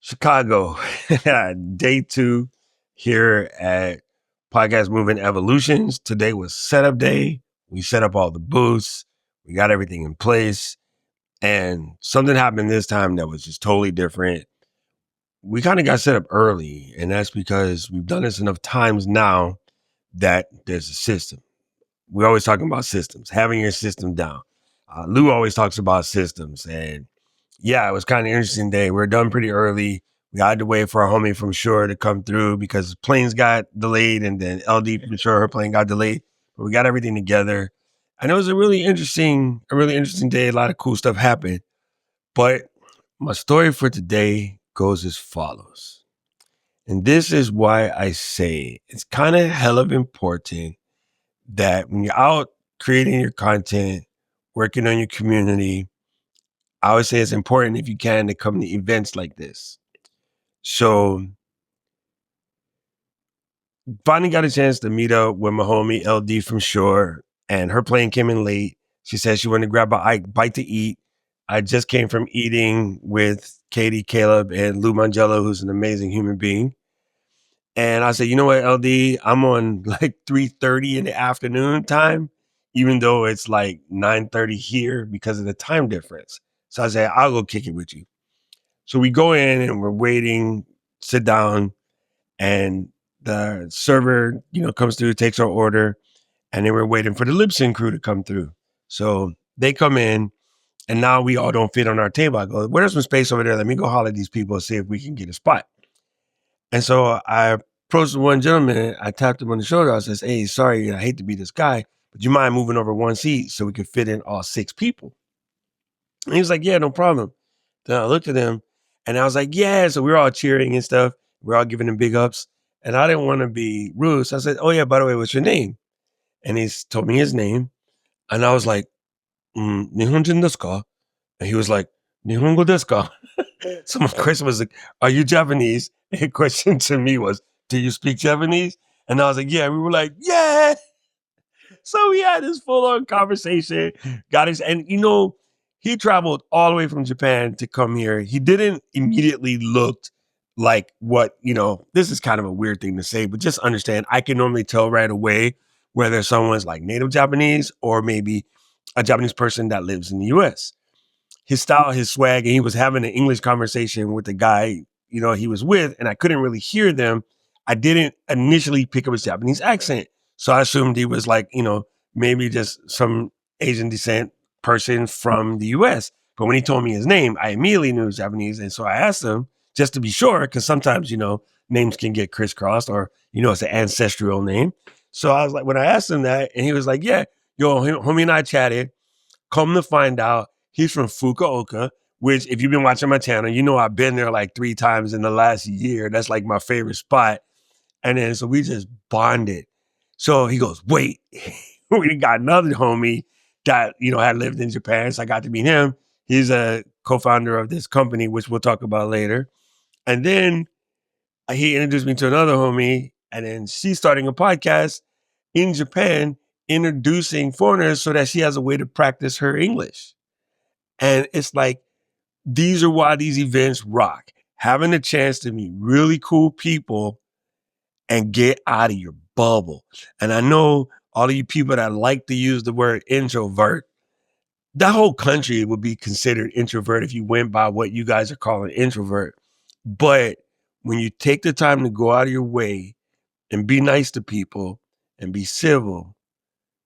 Chicago, day two here at Podcast Movement Evolutions. Today was setup day. We set up all the booths. We got everything in place. And something happened this time that was just totally different. We kind of got set up early, and that's because we've done this enough times now that there's a system. We're always talking about systems, having your system down. Lou always talks about systems, and yeah, it was kind of interesting day. We are done pretty early. We had to wait for our homie from shore to come through because planes got delayed, and then LD from shore, her plane got delayed. But we got everything together, and it was a really interesting day. A lot of cool stuff happened. But my story for today goes as follows, and this is why I say it's kind of hell of important that when you're out creating your content, working on your community, I would say it's important if you can to come to events like this. So finally got a chance to meet up with my homie LD from shore, and her plane came in late. She said she wanted to grab a bite to eat. I just came from eating with Katie, Caleb, and Lou Mangello, who's an amazing human being. And I said, you know what, LD, I'm on like 3:30 in the afternoon time, even though it's like 9:30 here because of the time difference. So I said, I'll go kick it with you. So we go in and we're waiting, sit down, and the server, comes through, takes our order, and then we're waiting for the lip sync crew to come through. So they come in, and now we all don't fit on our table. I go, where's some space over there? Let me go holler at these people and see if we can get a spot. And so I approached one gentleman, I tapped him on the shoulder. I says, hey, sorry, I hate to be this guy, but you mind moving over one seat so we could fit in all 6 people? And he was like, yeah, no problem. Then I looked at him and I was like, yeah. So we were all cheering and stuff. We're all giving him big ups. And I didn't want to be rude. So I said, oh, yeah, by the way, what's your name? And he's told me his name. And I was like, Nihonjin desu ka? And he was like, Nihongo desu ka? So my question was like, are you Japanese? And the question to me was, do you speak Japanese? And I was like, yeah. We were like, yeah. So we had this full on conversation, got his, and he traveled all the way from Japan to come here. He didn't immediately look like this is kind of a weird thing to say, but just understand, I can normally tell right away whether someone's like native Japanese or maybe a Japanese person that lives in the US. His style, his swag, and he was having an English conversation with the guy, he was with, and I couldn't really hear them. I didn't initially pick up his Japanese accent. So I assumed he was like, maybe just some Asian descent person from the US. But when he told me his name, I immediately knew it was Japanese. And so I asked him just to be sure, because sometimes, names can get crisscrossed or, it's an ancestral name. So I was like, when I asked him that, and he was like, yeah, homie and I chatted. Come to find out, he's from Fukuoka, which if you've been watching my channel, I've been there like 3 times in the last year. That's like my favorite spot. And then so we just bonded. So he goes, wait, we got another homie that, had lived in Japan. So I got to meet him. He's a co-founder of this company, which we'll talk about later. And then he introduced me to another homie. And then she's starting a podcast in Japan, introducing foreigners so that she has a way to practice her English. And it's like, these are why these events rock. Having a chance to meet really cool people and get out of your bubble. And I know all of you people that like to use the word introvert, that whole country would be considered introvert if you went by what you guys are calling introvert. But when you take the time to go out of your way and be nice to people and be civil,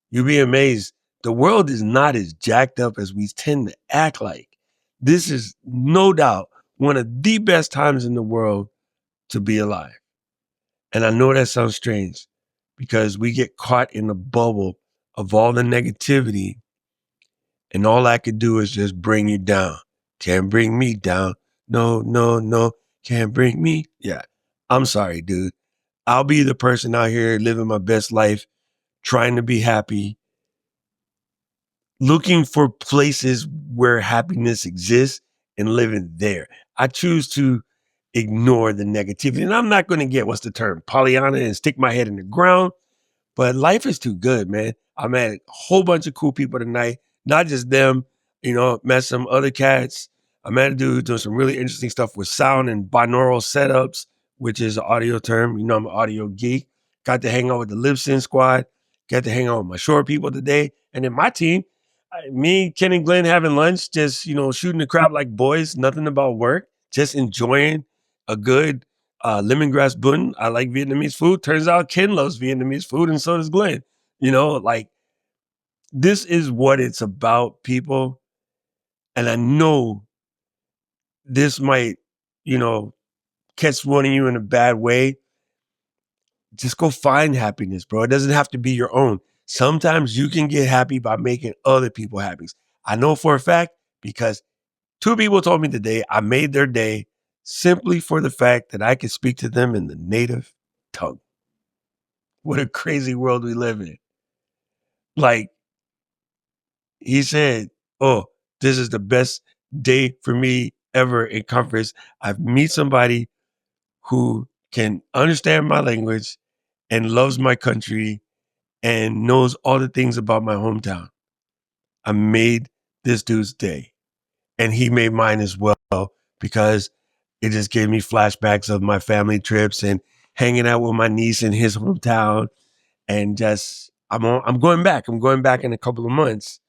you'll be amazed. The world is not as jacked up as we tend to act like. This is no doubt one of the best times in the world to be alive. And I know that sounds strange because we get caught in the bubble of all the negativity, and all I could do is just bring you down. Can't bring me down. No, no, no. Can't bring me. Yeah. I'm sorry, dude. I'll be the person out here living my best life, trying to be happy, looking for places where happiness exists and living there. I choose to ignore the negativity. And I'm not going to get, what's the term, Pollyanna and stick my head in the ground. But life is too good, man. I met a whole bunch of cool people tonight. Not just them, met some other cats. I met a dude doing some really interesting stuff with sound and binaural setups, which is an audio term. You know, I'm an audio geek. Got to hang out with the Lip Sync squad. Got to hang out with my short people today. And then my team, me, Ken, and Glenn having lunch, just, shooting the crap like boys, nothing about work, just enjoying a good lemongrass bun. I like Vietnamese food. Turns out Ken loves Vietnamese food, and so does Glenn. Like, this is what it's about, people. And I know this might, catch one of you in a bad way. Just go find happiness, bro. It doesn't have to be your own. Sometimes you can get happy by making other people happy. I know for a fact because 2 people told me today I made their day simply for the fact that I could speak to them in the native tongue. What a crazy world we live in. Like, he said, oh, this is the best day for me ever in conference. I've met somebody who can understand my language and loves my country and knows all the things about my hometown. I made this dude's day, and he made mine as well, because it just gave me flashbacks of my family trips and hanging out with my niece in his hometown. And just, I'm going back. I'm going back in a couple of months.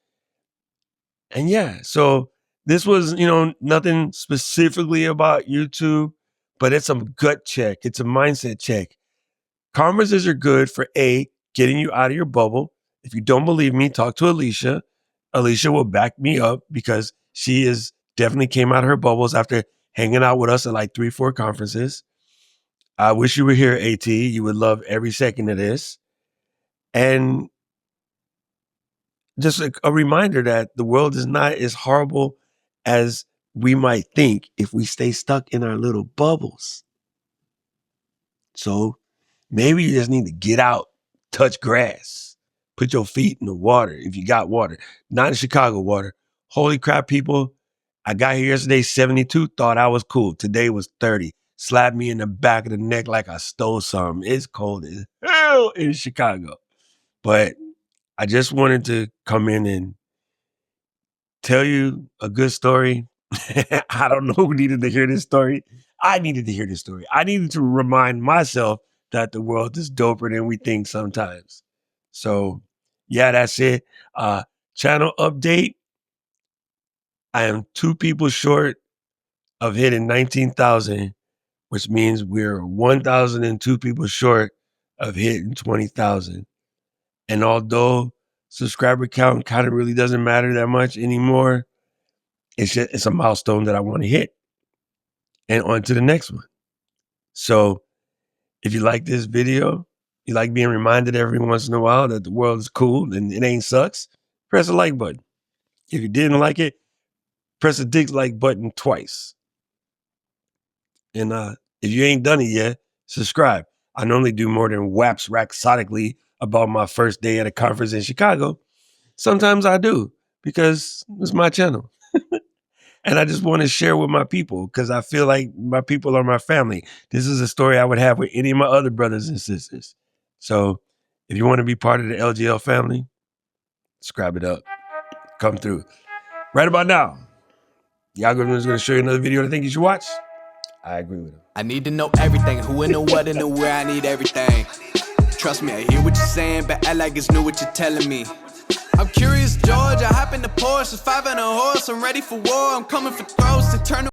And yeah, so this was, nothing specifically about YouTube, but it's a gut check. It's a mindset check. Conferences are good for getting you out of your bubble. If you don't believe me, talk to Alicia. Alicia will back me up because she is definitely came out of her bubbles after hanging out with us at like 3-4 conferences. I wish you were here, AT. You would love every second of this. And just a reminder that the world is not as horrible as we might think if we stay stuck in our little bubbles. So maybe you just need to get out, touch grass, put your feet in the water if you got water. Not in Chicago water. Holy crap, people. I got here yesterday, 72, thought I was cool. Today was 30. Slapped me in the back of the neck like I stole something. It's cold as hell in Chicago. But I just wanted to come in and tell you a good story. I don't know who needed to hear this story. I needed to hear this story. I needed to remind myself that the world is doper than we think sometimes. So yeah, that's it. Channel update. I am 2 people short of hitting 19,000, which means we're 1,002 people short of hitting 20,000. And although subscriber count kind of really doesn't matter that much anymore, it's a milestone that I want to hit. And on to the next one. So if you like this video, you like being reminded every once in a while that the world is cool and it ain't sucks, press the like button. If you didn't like it, press the dislike button twice. And if you ain't done it yet, subscribe. I normally do more than wax rhapsodically about my first day at a conference in Chicago. Sometimes I do because it's my channel. And I just want to share with my people because I feel like my people are my family. This is a story I would have with any of my other brothers and sisters. So if you want to be part of the LGL family, subscribe it up. Come through. Right about now, the algorithm is going to show you another video I think you should watch. I agree with him. I need to know everything. Who and the what and the where. I need everything. Trust me, I hear what you're saying, but act like it's new what you're telling me. I'm curious, George. I hop in the Porsche, 5 and a horse. I'm ready for war. I'm coming for throats to turn.